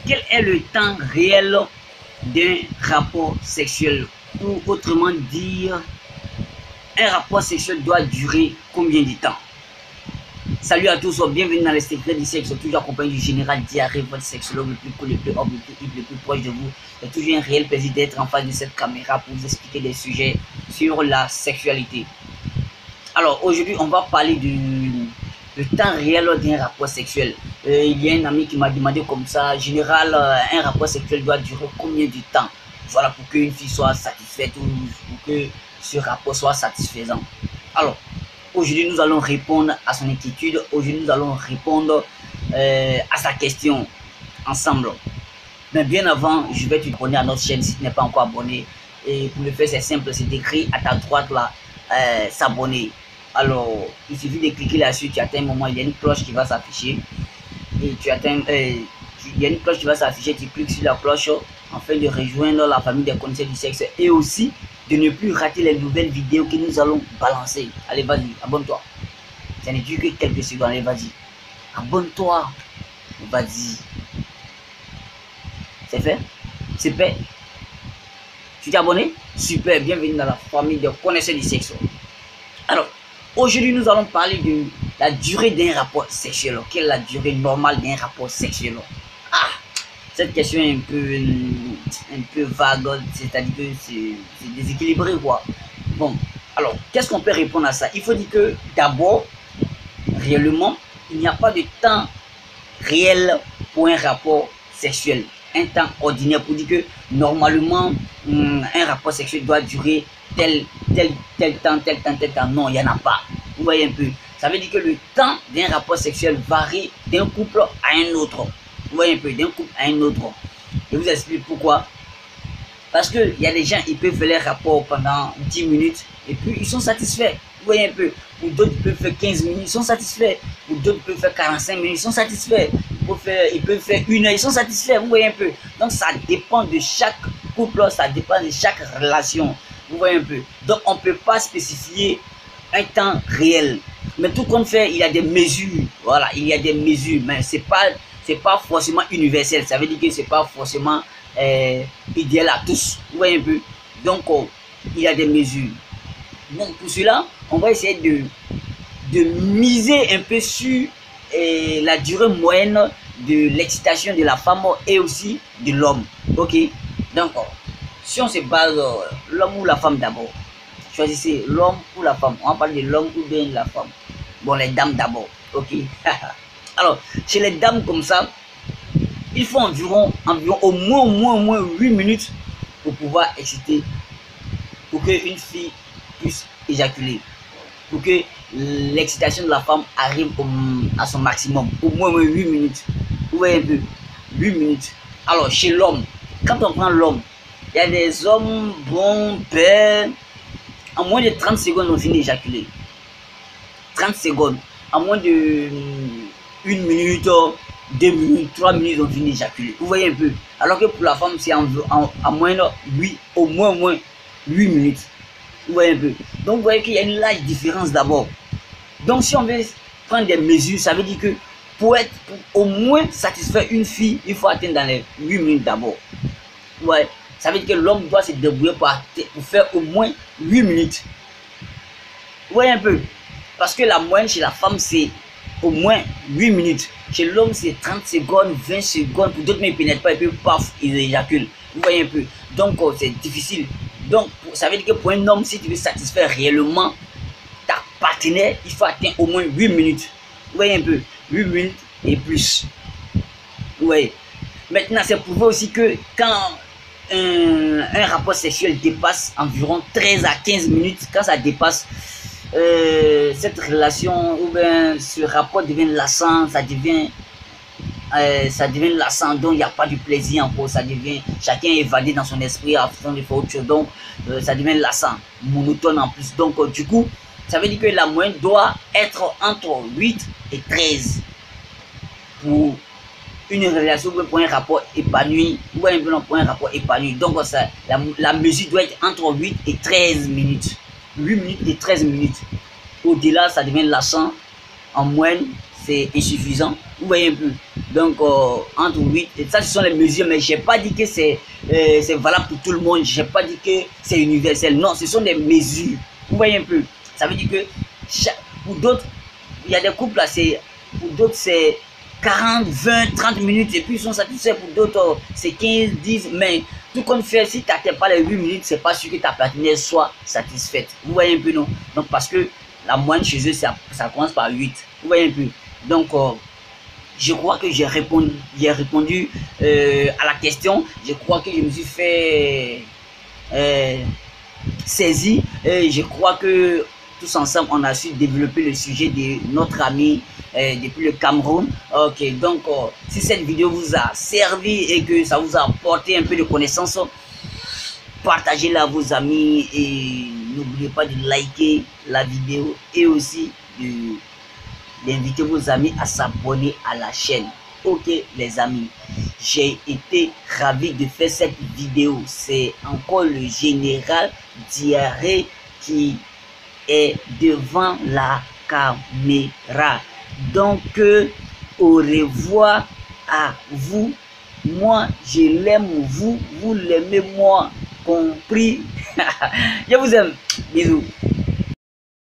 quel est le temps réel d'un rapport sexuel? Ou autrement dire, un rapport sexuel doit durer combien de temps? Salut à tous, bienvenue dans les secrets du sexe, toujours accompagné du général Diarrhée, votre sexologue le plus cool, le plus humble, le plus proche de vous. C'est toujours un réel plaisir d'être en face de cette caméra pour vous expliquer des sujets sur la sexualité. Alors aujourd'hui, on va parler du temps réel d'un rapport sexuel. Il y a un ami qui m'a demandé comme ça, général, un rapport sexuel doit durer combien de temps? Voilà, pour qu'une fille soit satisfaite ou pour que ce rapport soit satisfaisant. Alors, aujourd'hui, nous allons répondre à son inquiétude. Aujourd'hui, nous allons répondre à sa question ensemble. Mais bien avant, je vais t'abonner à notre chaîne si tu n'es pas encore abonné. Et pour le faire, c'est simple, c'est d'écrire à ta droite là, s'abonner. Alors, il suffit de cliquer là-dessus, tu atteins un moment, il y a une cloche qui va s'afficher. Et tu atteins, il y a une cloche qui va s'afficher, tu cliques sur la cloche afin de rejoindre la famille des connaisseurs du sexe. Et aussi, de ne plus rater les nouvelles vidéos que nous allons balancer. Allez, vas-y, abonne-toi. Ça ne dure que quelques secondes, allez, vas-y. Abonne-toi. Vas-y. C'est fait? C'est fait? Tu t'es abonné? Super, bienvenue dans la famille des connaisseurs du sexe. Alors, aujourd'hui, nous allons parler de la durée d'un rapport sexuel. Quelle est la durée normale d'un rapport sexuel? Ah, cette question est un peu vague, c'est-à-dire que c'est déséquilibré, quoi. Bon, alors, qu'est-ce qu'on peut répondre à ça? Il faut dire que, d'abord, réellement, il n'y a pas de temps réel pour un rapport sexuel. Un temps ordinaire pour dire que, normalement, un rapport sexuel doit durer tel temps. Non, il n'y en a pas. Vous voyez un peu. Ça veut dire que le temps d'un rapport sexuel varie d'un couple à un autre. Vous voyez un peu, d'un couple à un autre. Je vous explique pourquoi. Parce qu'il y a des gens, ils peuvent faire les rapports pendant 10 minutes et puis ils sont satisfaits. Vous voyez un peu. Pour d'autres, ils peuvent faire 15 minutes, ils sont satisfaits. Pour d'autres, ils peuvent faire 45 minutes, ils sont satisfaits. Ils peuvent faire 1 heure, ils sont satisfaits. Vous voyez un peu. Donc ça dépend de chaque couple, ça dépend de chaque relation. Vous voyez un peu. Donc on ne peut pas spécifier un temps réel. Mais tout compte fait, il y a des mesures. Voilà, il y a des mesures. Mais c'est pas forcément universel. Ça veut dire que c'est pas forcément idéal à tous. Vous voyez un peu. Donc il y a des mesures. Donc pour cela, on va essayer de miser un peu sur la durée moyenne de l'excitation de la femme et aussi de l'homme. Ok. Donc si on se base l'homme ou la femme d'abord, choisissez l'homme ou la femme. On va parler de l'homme ou bien de la femme. Bon, les dames d'abord. Ok. Alors, chez les dames comme ça, il faut environ au moins 8 minutes pour pouvoir exciter, pour qu'une fille puisse éjaculer, pour que l'excitation de la femme arrive à son maximum. Au moins 8 minutes. Vous voyez un peu. 8 minutes. Alors, chez l'homme, quand on prend l'homme, il y a des hommes bons, belles. En moins de 30 secondes, on finit d'éjaculer. 30 secondes. En moins de 1 minute, 2 minutes, 3 minutes, on finit d'éjaculer. Vous voyez un peu. Alors que pour la femme, c'est au moins 8 minutes. Vous voyez un peu. Donc, vous voyez qu'il y a une large différence d'abord. Donc, si on veut prendre des mesures, ça veut dire que pour au moins satisfaire une fille, il faut atteindre dans les 8 minutes d'abord. Ouais. Ça veut dire que l'homme doit se débrouiller pour faire au moins 8 minutes. Vous voyez un peu. Parce que la moyenne chez la femme, c'est au moins 8 minutes. Chez l'homme, c'est 30 secondes, 20 secondes. Pour d'autres, mais ils ne pénètrent pas et puis paf, ils éjaculent. Vous voyez un peu. Donc, c'est difficile. Donc, ça veut dire que pour un homme, si tu veux satisfaire réellement ta partenaire, il faut atteindre au moins 8 minutes. Vous voyez un peu. 8 minutes et plus. Vous voyez. Maintenant, c'est prouvé aussi que quand un rapport sexuel dépasse environ 13 à 15 minutes, quand ça dépasse, cette relation ou bien ce rapport devient lassant, ça devient lassant, donc il n'y a pas de plaisir encore, ça devient, chacun est évadé dans son esprit en faisant de faire autre chose, donc ça devient lassant, monotone en plus. Donc du coup, ça veut dire que la moyenne doit être entre 8 et 13 pour une relation, pour un rapport épanoui, ou pour un rapport épanoui. Donc ça, la mesure doit être entre 8 et 13 minutes. 8 minutes et 13 minutes. Au-delà, ça devient lassant. En moyenne, c'est insuffisant. Vous voyez un peu. Donc, entre 8 et ça, ce sont les mesures, mais je n'ai pas dit que c'est valable pour tout le monde. Je n'ai pas dit que c'est universel. Non, ce sont des mesures. Vous voyez un peu. Ça veut dire que pour d'autres, il y a des couples là, pour d'autres, c'est 40, 20, 30 minutes et puis ils sont satisfaits. Pour d'autres, c'est 15, 10. Mais tout compte fait, si tu n'atteins pas les 8 minutes, c'est pas sûr que ta partenaire soit satisfaite. Vous voyez un peu, non? Donc, parce que la moyenne chez eux, ça commence par 8. Vous voyez un peu. Donc, je crois que j'ai répondu à la question. Je crois que je me suis fait saisir. Je crois que tous ensemble, on a su développer le sujet de notre ami depuis le Cameroun. Ok, donc si cette vidéo vous a servi et que ça vous a apporté un peu de connaissances, partagez-la à vos amis et n'oubliez pas de liker la vidéo et aussi d'inviter vos amis à s'abonner à la chaîne. Ok les amis, j'ai été ravi de faire cette vidéo. C'est encore le général Diaré qui est devant la caméra. Donc au revoir à vous. Moi je l'aime, vous l'aimez, moi compris. Je vous aime. Bisous.